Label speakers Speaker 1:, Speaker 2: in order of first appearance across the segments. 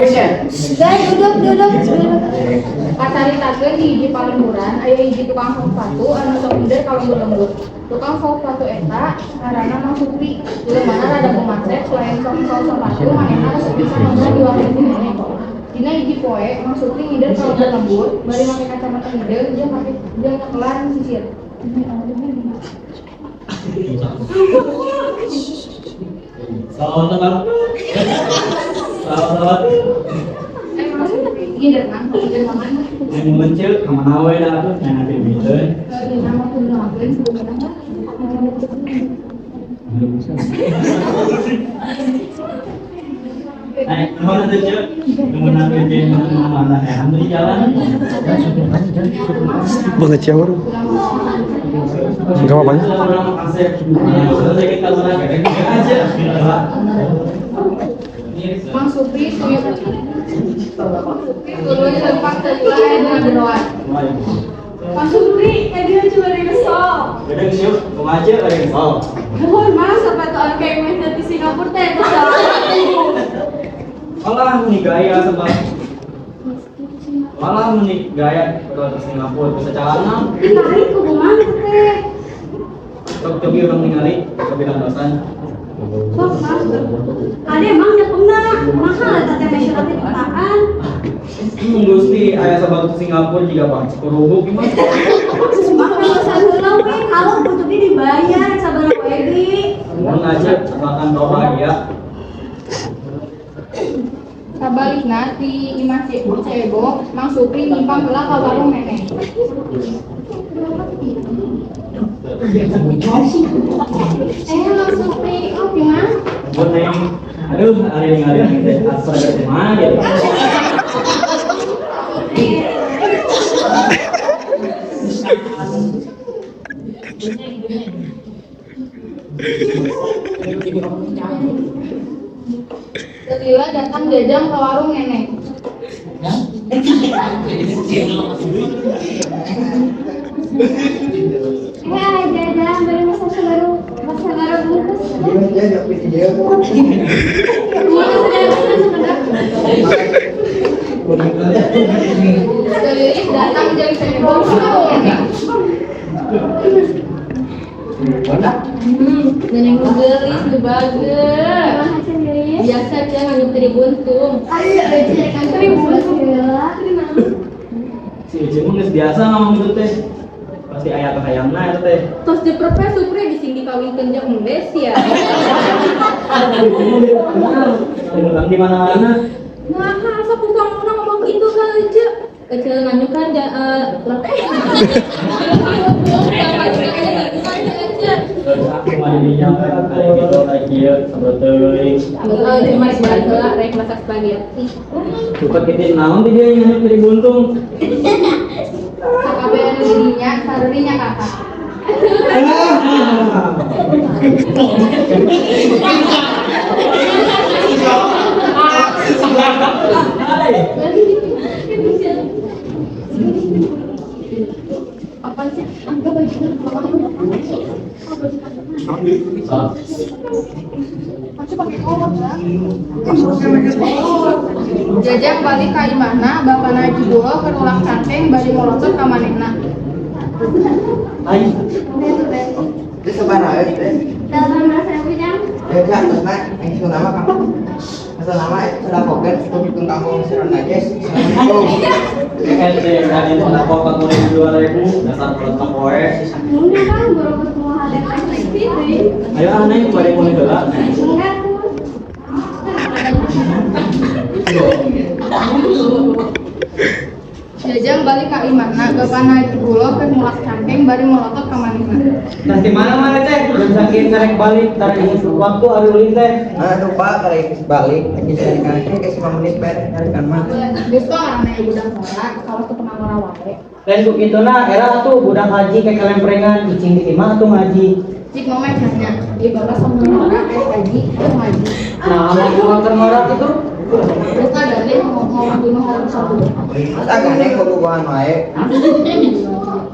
Speaker 1: Guys, duduk. Kacaritakeun di hiji palemuran aya hiji tukang sepatu anu sok minder kalau lembut. Tukang sepatu eta ngaranna Mang Supri. Mana rada pematrek selain sok sepatu manehna asup bisa nongkrong di warung nenek. Dina hiji poe Mang Supri minder kalau lembut, bari make kacamata hidung jeung nyekelan sisir.
Speaker 2: Selamat.
Speaker 1: Minder kan, minder banget.
Speaker 2: Yang mencil kemana wae dah tuh yang nanti minder.
Speaker 1: Nama pun ngapain sebenarnya?
Speaker 2: Mana tuh cil? Kemana pimpin mana ya? Ambil jalan.
Speaker 3: Banget ya baru. Enggak apa-apa.
Speaker 1: Mang Supri tuyuk. Tuluy leumpang teulah dengan beroan. Mang Supri, dia cuma resol.
Speaker 2: Gedeng siu, kumaha lagi resol.
Speaker 1: Nuhun Mas, sepatu anu kayak main di Singapura teh resol.
Speaker 2: Malah meni gaya sebab. Malah meni gaya kalau di Singapura bisa celana.
Speaker 1: Ningali ku mana teh?
Speaker 2: Coba orang ningali, kebilang dosan.
Speaker 1: Sok Mas. Ada emang nyepengna mahal eta teh mesyuarat jutaan.
Speaker 2: Gusti aya sabatu Singapura juga Pak. Kurubuk gimana?
Speaker 1: Makan saheula we kalau kudunya dibayar sabaraha wae di.
Speaker 2: Mun aja akan bahagia.
Speaker 1: Sabalikna ti Imah Cebo, Mang Supri nyimpang heula ka warung nenek. Mang Supri, oh gimana?
Speaker 2: Boneng. Aduh, hari teh asal dari mana ya?
Speaker 1: Setila datang jajang ke warung nenek. Jajang beli masa baru bungkus. Sekeliling datang jadi cebong ke warung nenek. Nenek gelis nu bageus. Biasa aja nganyup dari buntung. Ayo, kan dari buntung ya.
Speaker 2: Si Uci mah geus biasa ngomong gitu teh. Pasti aya hayamna eta teh.
Speaker 1: Tos di perpes Supri dising dikawinkeun jeung Mundes ya.
Speaker 2: Benar. Di mana-mana.
Speaker 1: Nah, sok usah ngomong gitu kan aja. Kecil nganyukan
Speaker 2: Aku mah didinya kayak gitu lagi ya sebetulnya.
Speaker 1: cuma sebelah heula rek masak spaghetti.
Speaker 2: Suka kita naon di dia yang dari buntung.
Speaker 1: Sakabeh anu didinya sarurinya kakak. Apa sih? Angga baju. Jajang balik ka imahna, bapana Haji Bulo keur ulah cangkeng bari molosot ka manehna.
Speaker 2: Ai.
Speaker 4: Itu sabaraha teh?
Speaker 1: Dalam rasa punya.
Speaker 4: Ya kan, Mas, itu nama kamu. Asal nama sudah poker, itu hitung kamu seran aja.
Speaker 2: Ente dari kenapa kamu 2.000 dasar pelotok poe.
Speaker 1: Mungkin kan baru ketemu ada lagi.
Speaker 2: Ayo aneh bari mulai heula.
Speaker 1: Enggak. Jajang balik ka imahna, bapana Haji Bulo keur mulak cangkeng bari molotot ka manehna.
Speaker 2: Nanti mana teh? Belum saking karek balik tarik waktu hari ulin teh.
Speaker 4: Tuh Pak, karek balik, lagi dari kaki ke 5 menit ber, kan mah.
Speaker 1: Geus kok ngaranna budak ngora, kalau teu pernah ngora wae.
Speaker 2: Lain ku kituna era tuh budak haji kayak kelemprengan cicing di imah tuh ngaji.
Speaker 1: Cik momen hanya di bapak sama ngora haji, teu ngaji.
Speaker 2: Nah, mau ngora itu
Speaker 1: Bukan dari mau bunuh orang satu.
Speaker 4: Terus agane hubungan wae.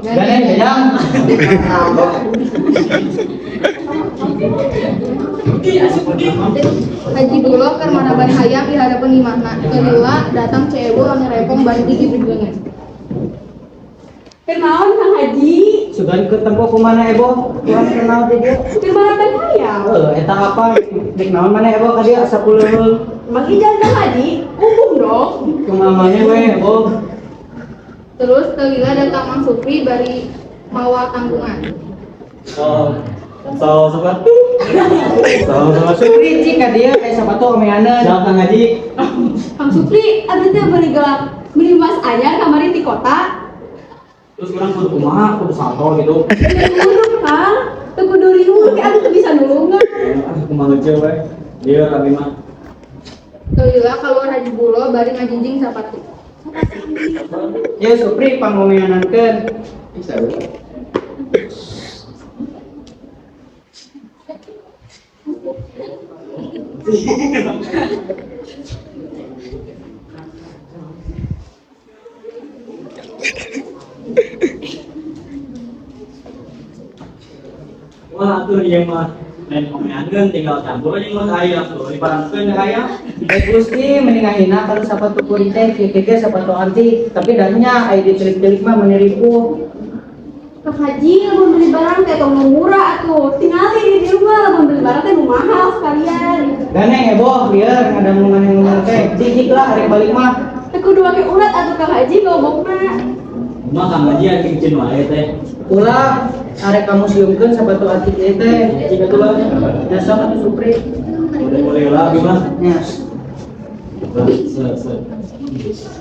Speaker 2: Gane jajang.
Speaker 4: Di
Speaker 1: Haji Dulo keur manaban hayam di hadapan imahna. Kelila datang cewek anu repong bari di beungeun.
Speaker 3: Kenaon Kang Haji?
Speaker 4: Sudah ketemu kemana Ebo? Kurang kenal dia.
Speaker 3: Kemana hayam?
Speaker 4: Eta apa? Dek naon mana Ebo ka dia asa puleul.
Speaker 3: Mang Ijal Kang Haji, umum dong.
Speaker 4: Kemamanya we Ebo.
Speaker 1: Terus kelila datang Mang Supri bari mawa tanggungan.
Speaker 2: Sepatu.
Speaker 4: Supri cik ka dia kayak sepatu omeanan.
Speaker 2: Siapa ngaji?
Speaker 3: Kang Supri, ada teh beli gelap, beli mas anyar kamari di kota.
Speaker 2: Terus orang kudu kumaha, kudu salto gitu.
Speaker 3: Urut Kang, teu kudu riweuh, ada teu bisa nulungan.
Speaker 2: Kumaha aja we. Dia kami mah.
Speaker 1: Kelila keluar Haji Dulo bari ngajinjing sapatu.
Speaker 4: Ya Supri pangomeanankeun. Bisa.
Speaker 2: Wah, tuh dia mah. Dan komeankeun tinggal campur aja mas ayam tuh. Diparankeun ke ayam.
Speaker 4: Gusti meningahina kalau sepatu kuring teh kieu sepatu antik, tapi dahnya aya ditelik-telik mah meniriku.
Speaker 3: Kang Haji, lamun beli barang teh tong nu murah atuh. Tingali di rumah lamun beli barang teh nu mahal sekalian.
Speaker 4: Ganeng Ebo, biar ngadang ngomong teh. Jijik lah arek balik mah.
Speaker 3: Teu kudu make urat atuh Kang Haji ngomongna.
Speaker 2: Cuma kang ngaji yang kicin wae teh.
Speaker 4: Ulah arek kamu siumkeun sepatu antik ieu teh. Jika tuh nyasok atuh Supri.
Speaker 2: Boleh lah gimana?
Speaker 4: Nya.
Speaker 2: Set. Bisa.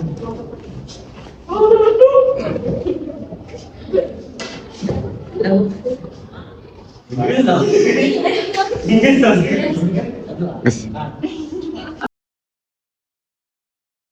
Speaker 2: Bisa.